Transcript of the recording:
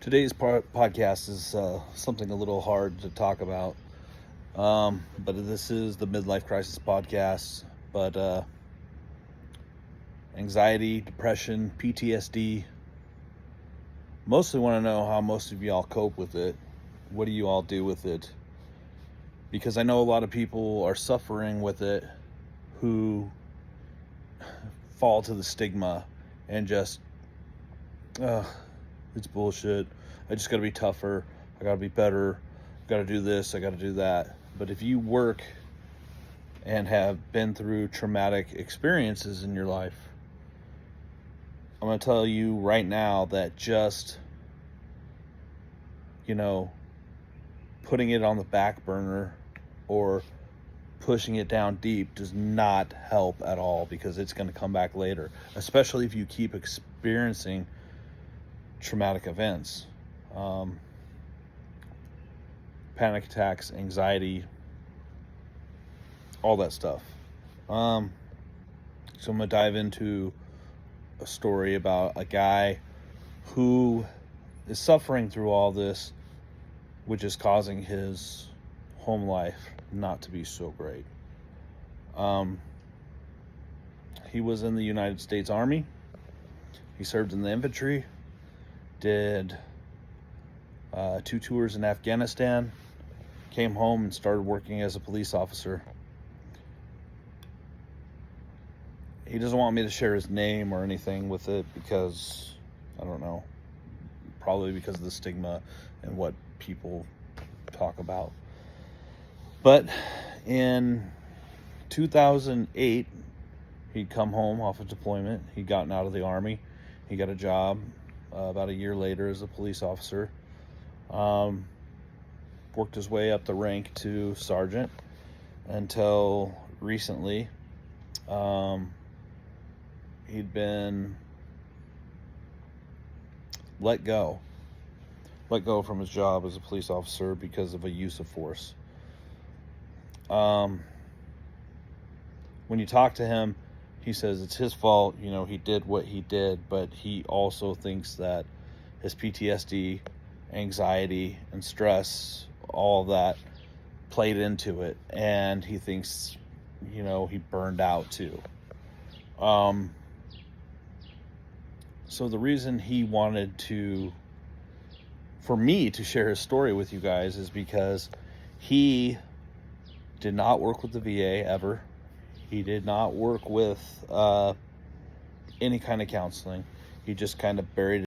Today's podcast is something a little hard to talk about, but this is the Midlife Crisis podcast. But anxiety, depression, PTSD. Mostly want to know how most of y'all cope with it. What do you all do with it? Because I know a lot of people are suffering with it who fall to the stigma and just, it's bullshit. I just got to be tougher. I got to be better. I got to do this. I got to do that. But if you work and have been through traumatic experiences in your life, I'm going to tell you right now that just, putting it on the back burner or pushing it down deep does not help at all, because it's going to come back later, especially if you keep experiencing traumatic events, panic attacks, anxiety, all that stuff. So I'm going to dive into a story about a guy who is suffering through all this, which is causing his home life not to be so great. He was in the United States Army. He served in the infantry, did 2 tours in Afghanistan, came home and started working as a police officer. He doesn't want me to share his name or anything with it because, I don't know, probably because of the stigma and what people talk about. But in 2008, he'd come home off of deployment. He'd gotten out of the Army. He got a job about a year later as a police officer. Worked his way up the rank to sergeant until recently. He'd been let go from his job as a police officer because of a use of force. When you talk to him, he says it's his fault, he did what he did, but he also thinks that his PTSD, anxiety, and stress, all of that played into it, and he thinks, he burned out too. So the reason he wanted for me to share his story with you guys is because he did not work with the VA ever. He did not work with any kind of counseling. He just kind of buried